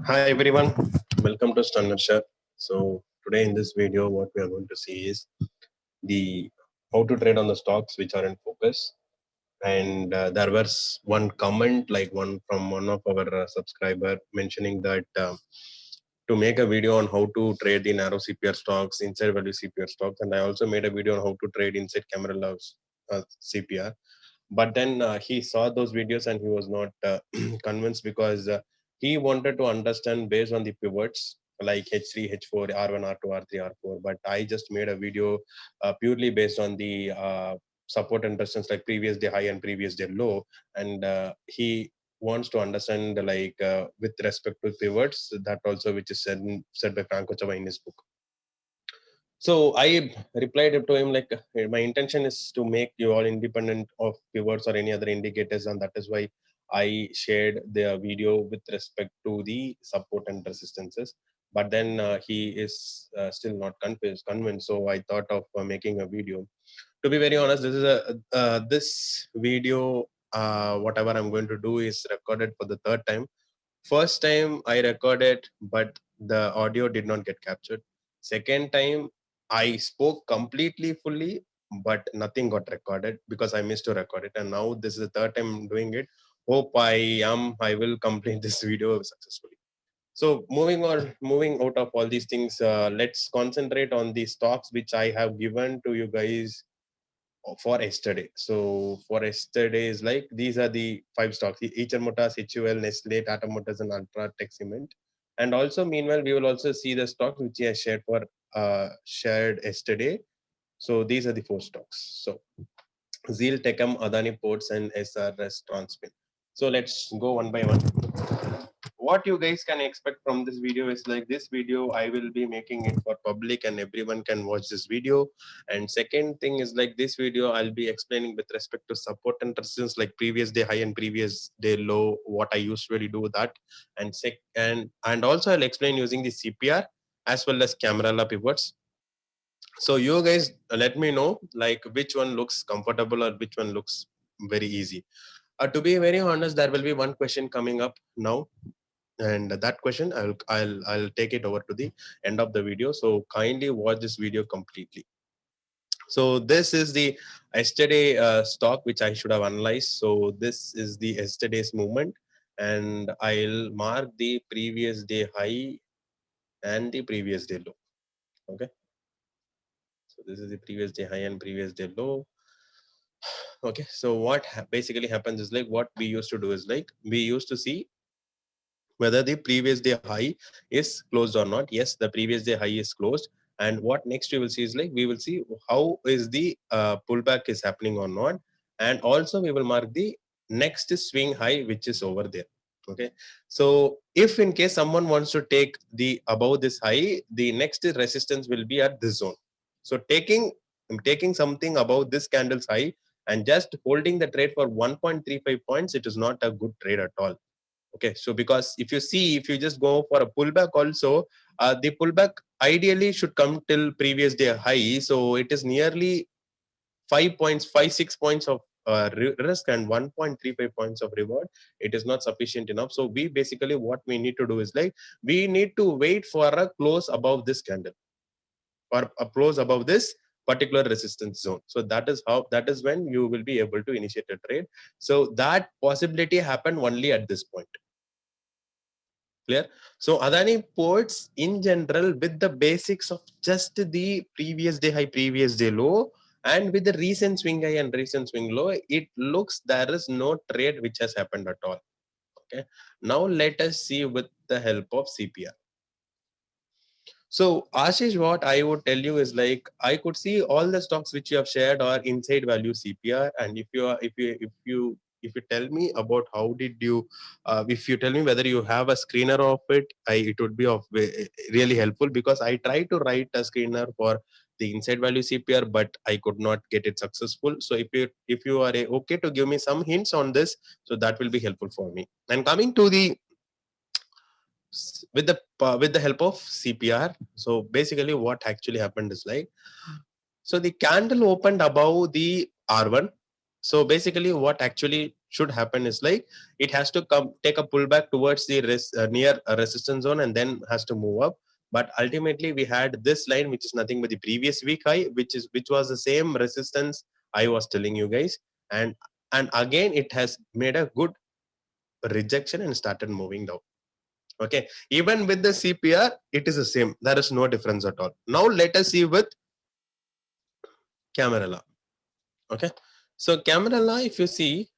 Hi everyone, welcome to StunnerShare. So today in this video, what we are going to see is the how to trade on the stocks which are in focus. And there was one comment, like one from one of our subscriber, mentioning that to make a video on how to trade the narrow CPR stocks, inside value CPR stocks, and I also made a video on how to trade inside camera loves CPR. But then he saw those videos and he was not convinced because he wanted to understand based on the pivots like H3, H4, R1, R2, R3, R4. But I just made a video purely based on the support and resistance like previous day high and previous day low. And he wants to understand like with respect to pivots, that also which is said by Franco Chava in his book. So I replied to him like, my intention is to make you all independent of pivots or any other indicators, and that is why I shared the video with respect to the support and resistances. But then he is still not convinced. So I thought of making a video. To be very honest, this video. Whatever I'm going to do is recorded for the third time. First time I recorded, but the audio did not get captured. Second time I spoke completely fully, but nothing got recorded because I missed to record it. And now this is the third time I'm doing it. Hope I will complete this video successfully. So moving out of all these things, let's concentrate on the stocks which I have given to you guys for yesterday. So for yesterday is like these are the five stocks: Eicher Motors, HUL, Nestle, Tata Motors, and Ultratech Cement. And also, meanwhile, we will also see the stocks which I shared yesterday. So these are the four stocks. So Zeal, Techem, Adani Ports, and SRS Transpin. So let's go one by one. What you guys can expect from this video is like this video I will be making it for public and everyone can watch this video. And second thing is like this video I'll be explaining with respect to support and resistance like previous day high and previous day low, what I usually do that. And also I'll explain using the CPR as well as camera pivots. So you guys let me know like which one looks comfortable or which one looks very easy. To be very honest, there will be one question coming up now, and that question I'll take it over to the end of the video. So kindly watch this video completely. So this is the yesterday stock which I should have analyzed. So this is the yesterday's movement, and I'll mark the previous day high and the previous day low. Okay. So this is the previous day high and previous day low. Okay. So what basically happens is like what we used to do is like we used to see whether the previous day high is closed or not. Yes, the previous day high is closed. And what next we will see is like we will see how is the pullback is happening or not. And also we will mark the next swing high which is over there. Okay. So if in case someone wants to take the above this high, the next resistance will be at this zone. So taking something above this candle's high and just holding the trade for 1.35 points, it is not a good trade at all. Okay, so because if you see, if you just go for a pullback also, the pullback ideally should come till previous day high. So it is nearly 5 points, 6 points of risk and 1.35 points of reward. It is not sufficient enough. So we basically what we need to do is like we need to wait for a close above this candle or a close above this particular resistance zone. So that is when you will be able to initiate a trade. So that possibility happened only at this point. Clear? So Adani ports in general with the basics of just the previous day high, previous day low, and with the recent swing high and recent swing low, it looks there is no trade which has happened at all. Okay. Now let us see with the help of CPR. So Ashish, what I would tell you is like I could see all the stocks which you have shared are inside value CPR, and if you tell me about how did you, if you tell me whether you have a screener of it, it would be of really helpful because I tried to write a screener for the inside value CPR, but I could not get it successful. So if you are okay to give me some hints on this, so that will be helpful for me. And coming to the with the help of CPR. So basically, what actually happened is like, so the candle opened above the R1. So basically, what actually should happen is like it has to come take a pullback towards the near a resistance zone and then has to move up. But ultimately we had this line which is nothing but the previous week high, which was the same resistance I was telling you guys. And again it has made a good rejection and started moving down. Okay, even with the CPR it is the same, there is no difference at all. Now let us see with Camarilla. Okay, so Camarilla, if you see,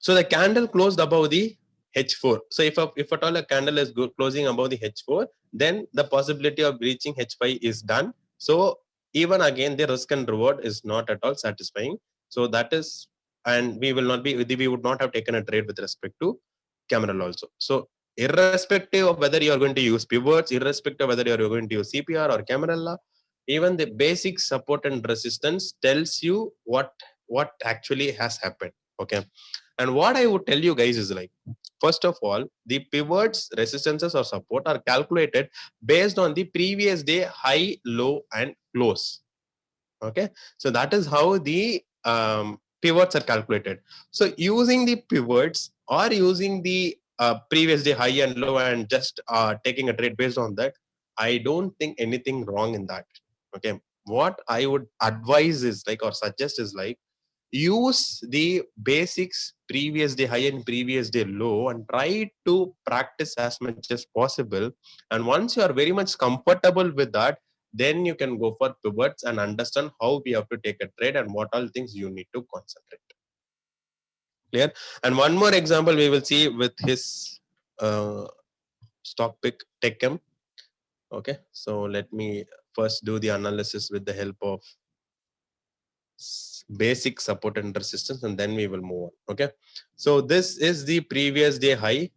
so the candle closed above the H4. So if at all a candle is closing above the H4, then the possibility of reaching H5 is done. So even again, the risk and reward is not at all satisfying. So that is, and we will not be, we would not have taken a trade with respect to Cameral also. So irrespective of whether you are going to use pivots, irrespective of whether you are going to use CPR or Camarella, even the basic support and resistance tells you what actually has happened. Okay, and what I would tell you guys is like, first of all, the pivots, resistances or support are calculated based on the previous day high, low and close. Okay, so that is how the pivots are calculated. So using the pivots or using the previous day high and low and just taking a trade based on that, I don't think anything wrong in that. Okay, what I would advise is like, or suggest is like, use the basics previous day high and previous day low and try to practice as much as possible. And once you are very much comfortable with that, then you can go for pivots and understand how we have to take a trade and what all things you need to concentrate. Clear? And one more example we will see with his stock pick Techem. Okay, so let me first do the analysis with the help of basic support and resistance, and then we will move on. Okay, so this is the previous day high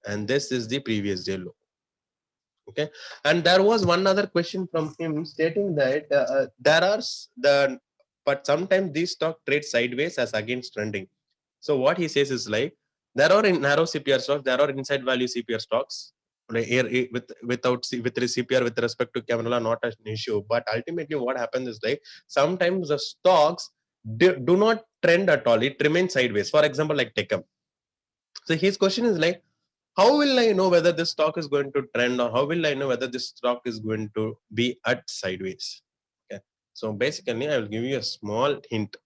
and this is the previous day low. Okay, and there was one other question from him stating that there are but sometimes these stock trade sideways as against trending. So what he says is like, there are in narrow CPR stocks, there are inside value CPR stocks, with CPR with respect to Camelot, not an issue. But ultimately what happens is like, sometimes the stocks do not trend at all, it remains sideways. For example, like Techem. So his question is like, how will I know whether this stock is going to trend, or how will I know whether this stock is going to be at sideways? Okay, so basically I will give you a small hint,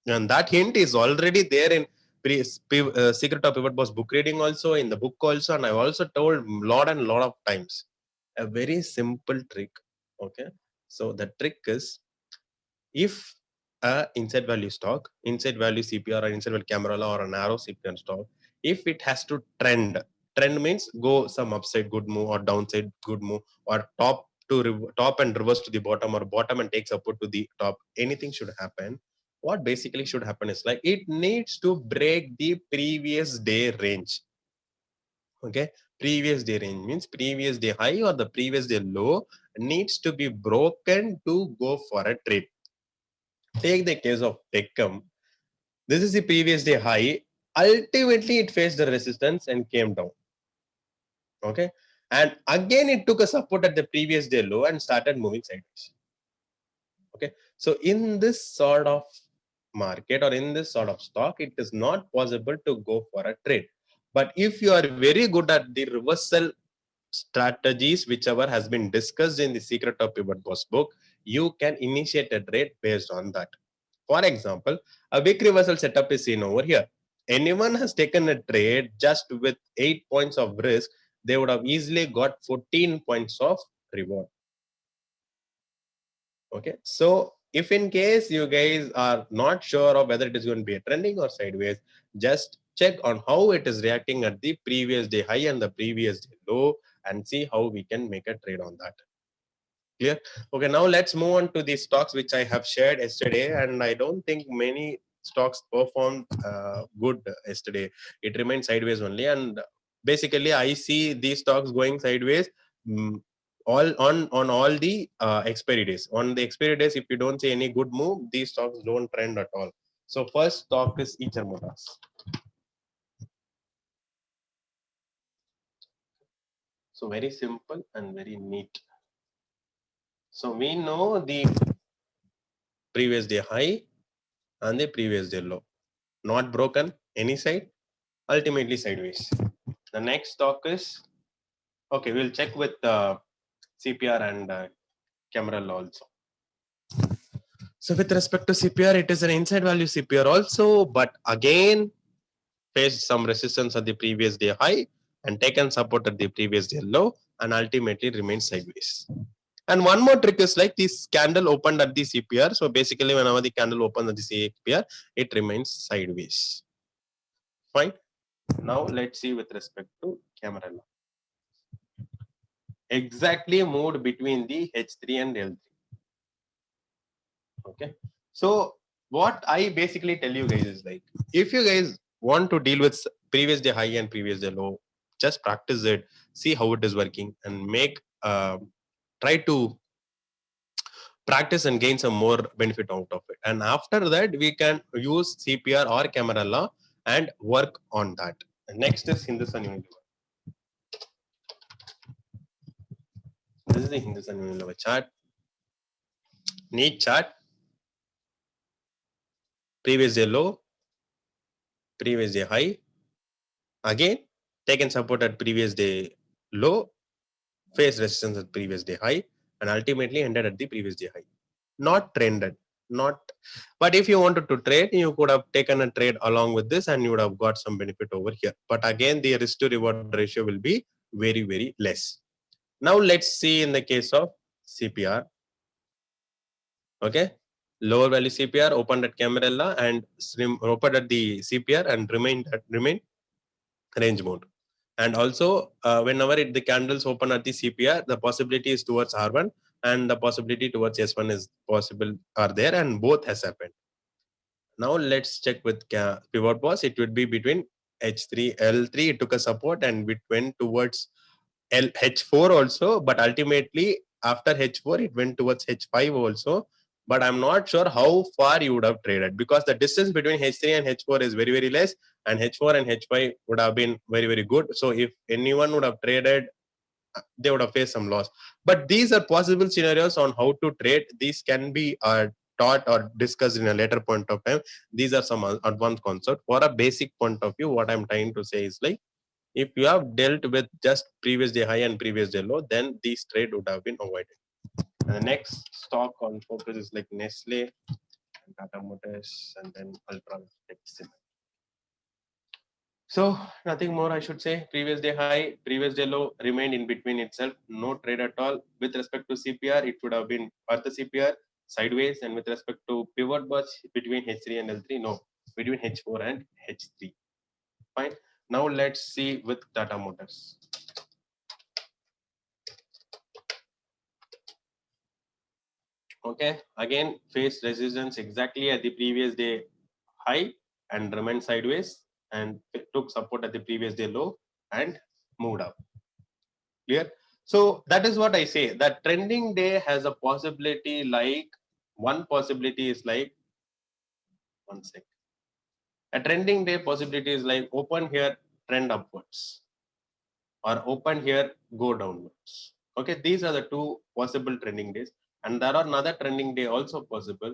and that hint is already there in Secret of Pivot Boss book reading, also in the book also, and I've also told lot and lot of times a very simple trick. Okay, so the trick is, if a inside value stock, inside value CPR or inside value Camarilla or a narrow CPR stock, if it has to trend means go some upside good move or downside good move, or top and reverse to the bottom, or bottom and take support to the top, anything should happen. What basically should happen is like, it needs to break the previous day range. Okay, previous day range means previous day high or the previous day low needs to be broken to go for a trade. Take the case of Techcom. This is the previous day high. Ultimately, it faced the resistance and came down. Okay. And again, it took a support at the previous day low and started moving sideways. Okay. So in this sort of market or in this sort of stock, it is not possible to go for a trade. But if you are very good at the reversal strategies, whichever has been discussed in the Secret of Pivot Boss book, you can initiate a trade based on that. For example, a wick reversal setup is seen over here. Anyone has taken a trade just with 8 points of risk, they would have easily got 14 points of reward. Okay, so if in case you guys are not sure of whether it is going to be a trending or sideways, just check on how it is reacting at the previous day high and the previous day low and see how we can make a trade on that. Clear? Okay, now let's move on to the stocks which I have shared yesterday, and I don't think many stocks performed good yesterday. It remained sideways only, and basically I see these stocks going sideways all on all the expiry days. On the expiry days, if you don't see any good move, these stocks don't trend at all. So first stock is Eicher Motors. So very simple and very neat. So we know the previous day high and the previous day low. Not broken any side, ultimately sideways. The next stock is okay. We'll check with CPR and camera law also. So with respect to CPR, it is an inside value CPR also, but again faced some resistance at the previous day high and taken support at the previous day low and ultimately remained sideways. And one more trick is like this candle opened at the CPR. So basically whenever the candle opens at the CPR, it remains sideways. Fine. Now let's see with respect to camera law. Exactly moved between the H3 and L3. Okay. So what I basically tell you guys is like, if you guys want to deal with previous day high and previous day low, just practice it, see how it is working, and make try to practice and gain some more benefit out of it. And after that, we can use CPR or camera law and work on that. And next is Hindustan Unilever. This is the Hindustan Unilever chart. Neat chart. Previous day low, previous day high. Again, taken support at previous day low, face resistance at previous day high, and ultimately ended at the previous day high. Not trended, not. But if you wanted to trade, you could have taken a trade along with this, and you would have got some benefit over here. But again, the risk to reward ratio will be very, very less. Now let's see in the case of CPR. Okay, lower value CPR opened at Camarilla and opened at the CPR and remained range mode. And also, whenever the candles open at the CPR, the possibility is towards R1 and the possibility towards S1 is possible are there, and both has happened. Now let's check with pivot boss. It would be between H3, L3. It took a support and it went towards H4 also, but ultimately after H4 it went towards H5 also. But I'm not sure how far you would have traded, because the distance between H3 and H4 is very, very less, and H4 and H5 would have been very, very good. So if anyone would have traded, they would have faced some loss. But these are possible scenarios on how to trade. These can be taught or discussed in a later point of time. These are some advanced concepts. For a basic point of view, what I'm trying to say is like, if you have dealt with just previous day high and previous day low, then these trade would have been avoided. And the next stock on focus is like Nestle, Tata Motors, and then Ultra Cement. So nothing more I should say. Previous day high, previous day low remained in between itself. No trade at all. With respect to CPR, it would have been worth the CPR sideways. And with respect to pivot bus between H3 and L3, no, between H4 and H3. Fine. Now let's see with Tata Motors. Okay, again faced resistance exactly at the previous day high and remained sideways, and it took support at the previous day low and moved up. Clear? So that is what I say, that trending day has a possibility, like one possibility is like, one sec, a trending day possibility is like open here, trend upwards, or open here, go downwards. Okay, these are the two possible trending days, and there are another trending day also possible.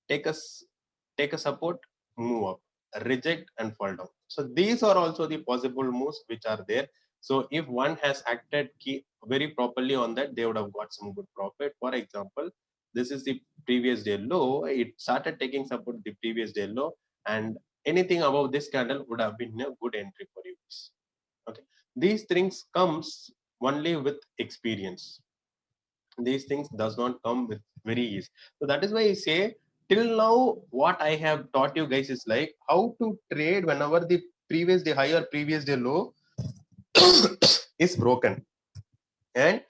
Take a support, move up, reject and fall down. So these are also the possible moves which are there. So if one has acted very properly on that, they would have got some good profit. For example, this is the previous day low. It started taking support the previous day low, and anything above this candle would have been a good entry for you. Okay, these things comes only with experience. These things does not come with very easy. So that is why I say, till now what I have taught you guys is like how to trade whenever the previous day high or previous day low is broken. And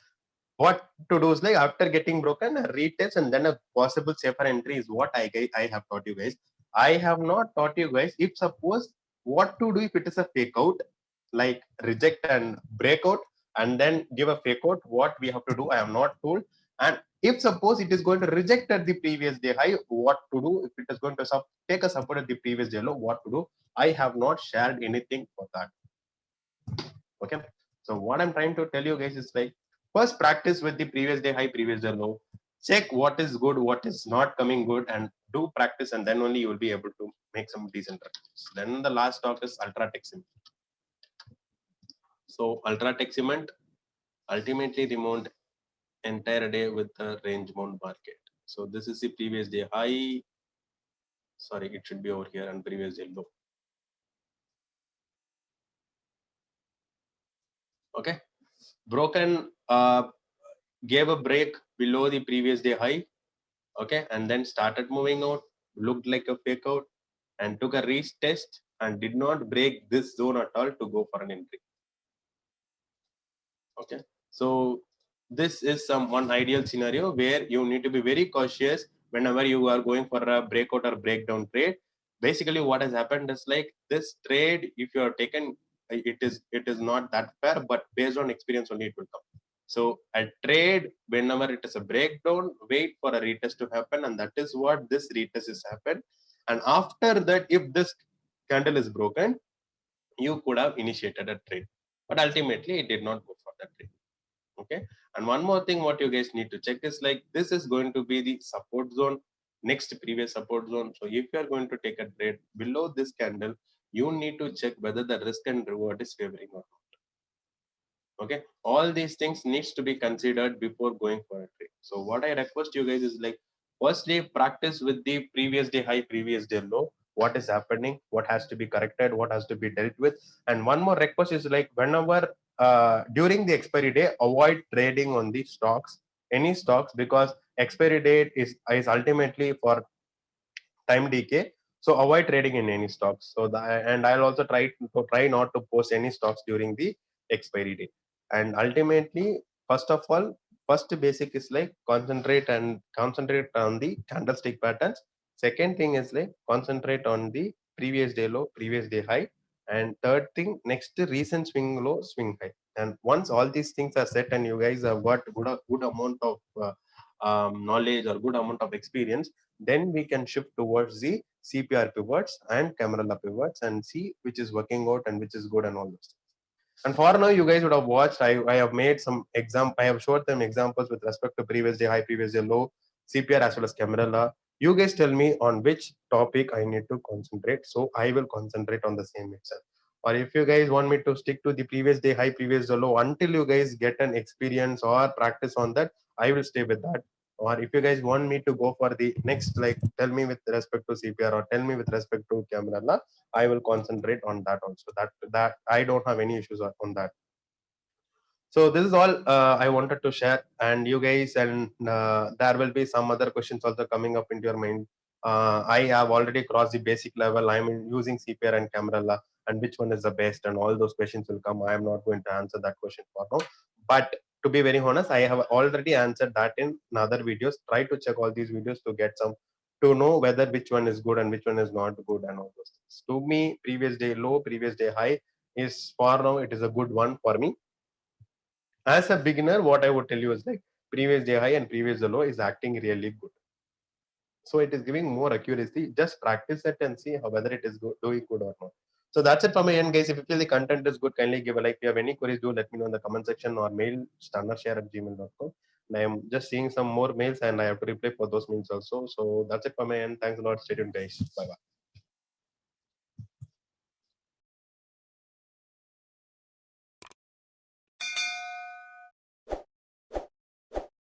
what to do is like, after getting broken, a retest and then a possible safer entry is what I have taught you guys. I have not taught you guys if suppose what to do if it is a fake out, like reject and break out and then give a fake out. What we have to do, I have not told. And if suppose it is going to reject at the previous day high, what to do? If it is going to take a support at the previous day low, what to do? I have not shared anything for that. Okay, so what I'm trying to tell you guys is like, first practice with the previous day high, previous day low. check what is good, what is not coming good, and do practice, and then only you will be able to make some decent records. Then the last talk is ultratech cement. So ultratech cement ultimately removed entire day with the range mount market. So this is the previous day high. Sorry, it should be over here, and previous day low. Okay, broken, gave a break below the previous day high. Okay, and then started moving out, looked like a fake out, and took a retest and did not break this zone at all to go for an entry. Okay, so this is some one ideal scenario where you need to be very cautious whenever you are going for a breakout or breakdown trade. Basically what has happened is like this trade, if you are taken, it is not that fair, but based on experience only it will come. So a trade, whenever it is a breakdown, wait for a retest to happen, and that is what this retest is happened. And after that, if this candle is broken, you could have initiated a trade, but ultimately it did not go for that trade. Okay, and one more thing what you guys need to check is like this is going to be the support zone, next previous support zone. So if you are going to take a trade below this candle, you need to check whether the risk and reward is favoring or not. Okay, all these things needs to be considered before going for a trade. So what I request you guys is like, firstly practice with the previous day high, previous day low, what is happening, what has to be corrected, what has to be dealt with. And one more request is like, whenever during the expiry day, avoid trading on the stocks, any stocks, because expiry date is ultimately for time decay. So avoid trading in any stocks. So and I'll also try not to post any stocks during the expiry date. And ultimately, first of all, first basic is like concentrate on the candlestick patterns. Second thing is like concentrate on the previous day low, previous day high. And third thing, next recent swing low, swing high. And once all these things are set and you guys have got good amount of knowledge or good amount of experience, then we can shift towards the CPR pivots and Camarilla pivots and see which is working out and which is good and all those things. And for now, you guys would have watched. I have made some I have showed them examples with respect to previous day high, previous day low, CPR as well as Camarilla. You guys tell me on which topic I need to concentrate. So I will concentrate on the same itself. Or if you guys want me to stick to the previous day high, previous day low until you guys get an experience or practice on that, I will stay with that. Or if you guys want me to go for the next, like tell me with respect to CPR or tell me with respect to Camarilla, I will concentrate on that also. That I don't have any issues on that. So this is all I wanted to share, and you guys, and there will be some other questions also coming up into your mind. I have already crossed the basic level. I'm using CPR and Camarilla, and which one is the best, and all those questions will come. I am not going to answer that question for now. But to be very honest, I have already answered that in other videos. Try to check all these videos to get some, to know whether which one is good and which one is not good and all those things. To me, previous day low, previous day high is for now it is a good one for me. As a beginner, what I would tell you is like previous day high and previous day low is acting really good. So it is giving more accuracy. Just practice it and see how whether it is doing good or not. So that's it from my end, guys. If you feel the content is good, kindly give a like. If you have any queries, do let me know in the comment section or mail stunnershare@gmail.com. And I am just seeing some more mails and I have to reply for those mails also. So that's it from my end. Thanks a lot. Stay tuned, guys. Bye bye.